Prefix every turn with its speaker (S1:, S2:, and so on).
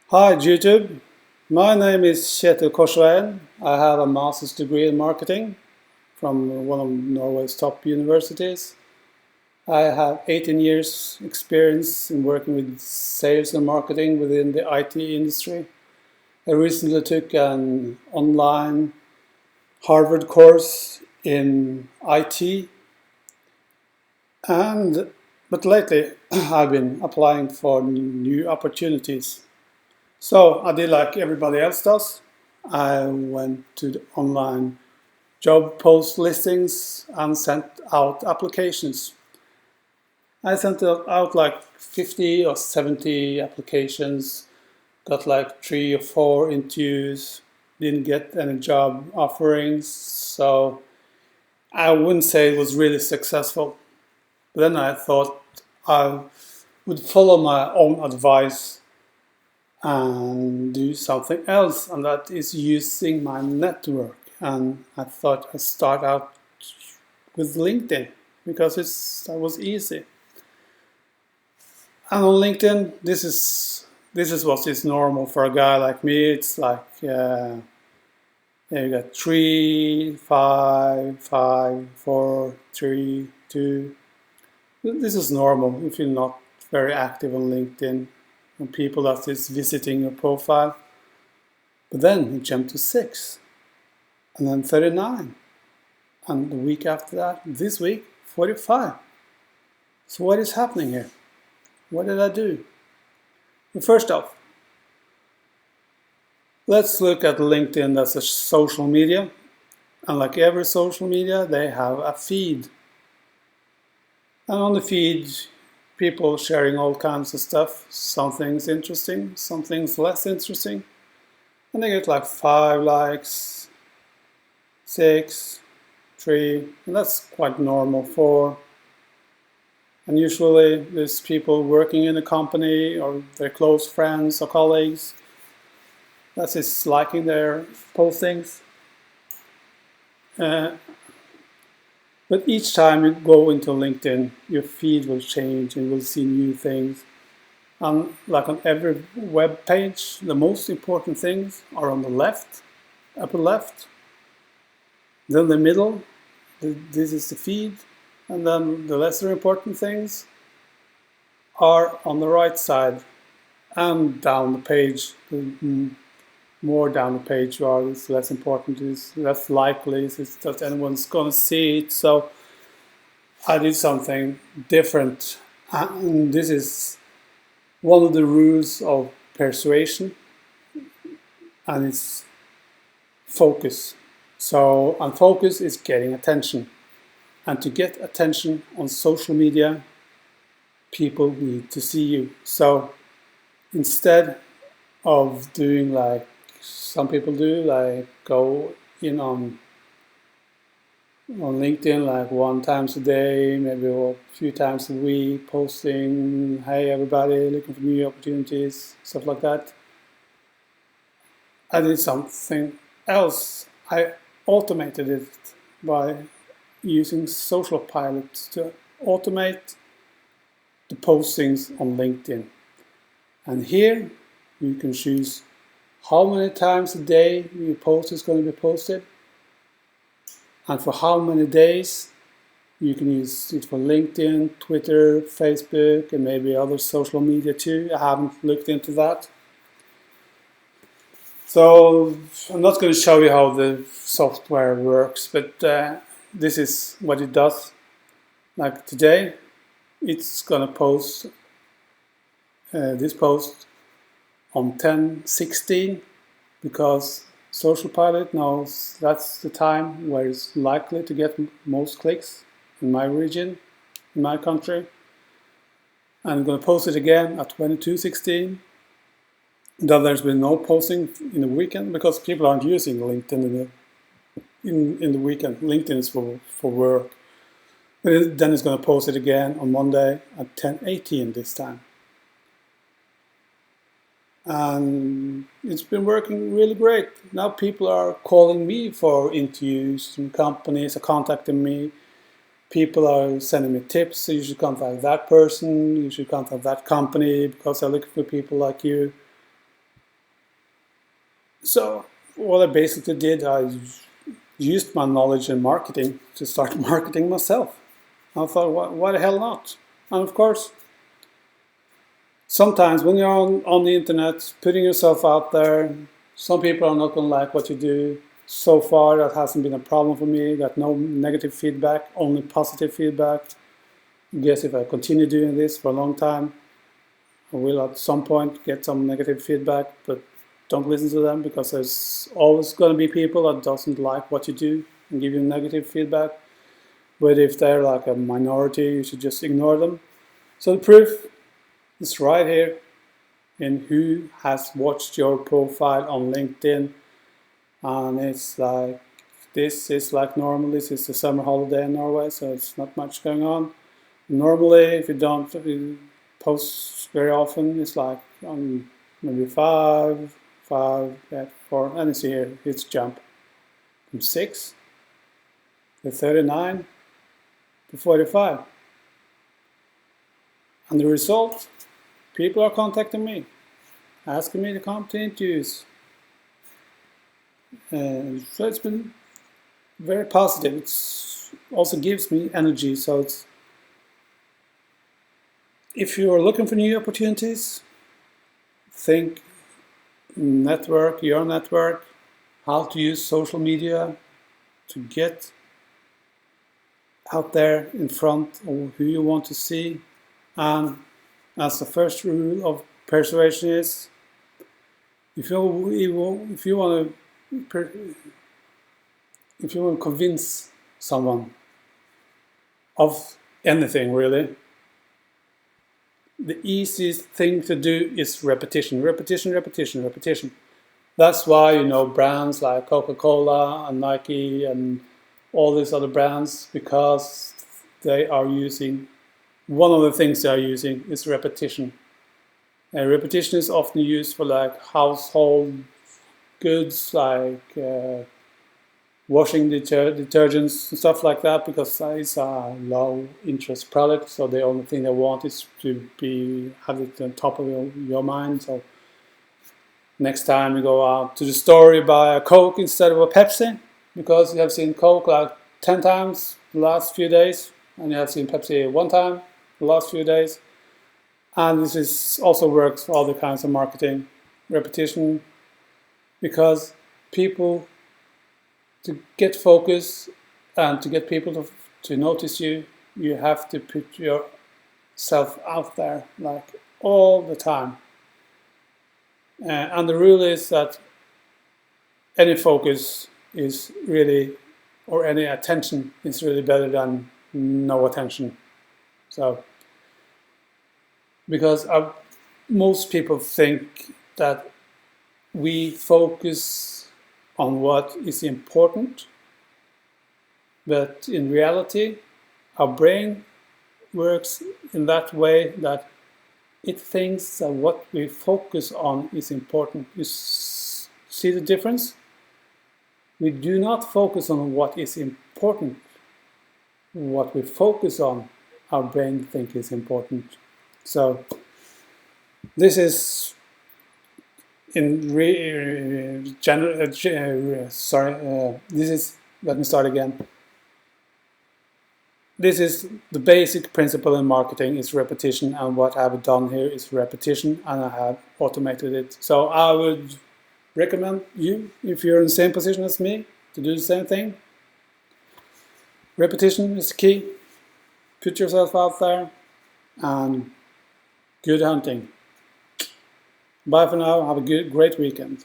S1: Hi YouTube, my name is Kjetil Korsveien. I have a master's degree in marketing from one of Norway's top universities. I have 18 years experience in working with sales and marketing within the IT industry. I recently took an online Harvard course in IT, but lately I've been applying for new opportunities. So I did like everybody else does. I went to the online job post listings and sent out applications. I sent out like 50 or 70 applications, got like 3 or 4 interviews, didn't get any job offerings, so I wouldn't say it was really successful. But then I thought I would follow my own advice and do something else, and that is using my network. And I thought I'd start out with LinkedIn because that was easy. And on LinkedIn, this is what is normal for a guy like me. It's like you got 3, 5, 5, 4, 3, 2. This is normal if you're not very active on LinkedIn and people that is visiting your profile. But then it jumped to 6, and then 39, and the week after that, this week, 45. So what is happening here? What did I do? Well, first off, let's look at LinkedIn as a social media. And like every social media, they have a feed. And on the feed, people sharing all kinds of stuff. Some things interesting, some things less interesting. And they get like 5 likes, 6, 3, and that's quite normal. 4. And usually there's people working in a company or their close friends or colleagues that is liking their postings. But each time you go into LinkedIn, your feed will change and you'll see new things. And like on every web page, the most important things are on the left, upper left. Then the middle, this is the feed. And then the lesser important things are on the right side and down the page. The more down the page you are, it's less important, it's less likely that anyone's going to see it. So I did something different. And this is one of the rules of persuasion, and it's focus. And focus is getting attention. And to get attention on social media, people need to see you. So instead of doing like some people do, like go in on LinkedIn like 1 time a day, maybe a few times a week, posting, hey everybody, looking for new opportunities, stuff like that. I did something else. I automated it by using Socialpilot to automate the postings on LinkedIn. And here you can choose how many times a day your post is going to be posted, and for how many days. You can use it for LinkedIn, Twitter, Facebook, and maybe other social media too. I haven't looked into that. So I'm not going to show you how the software works, but this is what it does. Like today, it's going to post this post on 10/16 because Socialpilot knows that's the time where it's likely to get most clicks in my region, in my country. I'm going to post it again at 22/16. Then there's been no posting in the weekend because people aren't using LinkedIn in the weekend. LinkedIn is for work. But then it's going to post it again on Monday at 10/18 this time. And it's been working really great. Now people are calling me for interviews, and companies are contacting me. People are sending me tips, so you should contact that person, you should contact that company because they're looking for people like you. So what I basically did, I used my knowledge in marketing to start marketing myself. I thought, why the hell not? And of course, sometimes when you're on the internet, putting yourself out there, some people are not going to like what you do. So far, that hasn't been a problem for me. Got no negative feedback, only positive feedback. I guess if I continue doing this for a long time, I will at some point get some negative feedback, but don't listen to them, because there's always going to be people that doesn't like what you do and give you negative feedback. But if they're like a minority, you should just ignore them. So the proof is right here in who has watched your profile on LinkedIn. And it's like, this is like normal. This is the summer holiday in Norway, so it's not much going on. Normally, if you don't post very often, it's like maybe 5, 4, and you see here, it's jump from 6 to 39 to 45. And the result, people are contacting me, asking me to come to interviews. So it's been very positive. It also gives me energy. So if you're looking for new opportunities, think network, your network, how to use social media to get out there in front of who you want to see. And as the first rule of persuasion is, if you want to convince someone of anything, really, the easiest thing to do is repetition, repetition, repetition, repetition. That's why, brands like Coca-Cola and Nike and all these other brands, because they are using, one of the things they are using is repetition. And repetition is often used for like household goods, like washing detergents and stuff like that, because it's a low interest product, so the only thing they want is to have it on top of your mind. So next time you go out to the store, you buy a Coke instead of a Pepsi, because you have seen Coke like 10 times the last few days, and you have seen Pepsi 1 time the last few days. And this also works for other kinds of marketing, repetition, because people, to get focus and to get people to notice you, you have to put yourself out there like all the time. And the rule is that any focus is really, or any attention is really better than no attention. So, because most people think that we focus on what is important, but in reality, our brain works in that way that it thinks that what we focus on is important. You see the difference? We do not focus on what is important. What we focus on, our brain thinks is important. So this is let me start again. This is the basic principle in marketing, is repetition, and what I've done here is repetition, and I have automated it. So I would recommend you, if you're in the same position as me, to do the same thing. Repetition is key. Put yourself out there, and good hunting. Bye for now. Have a great weekend.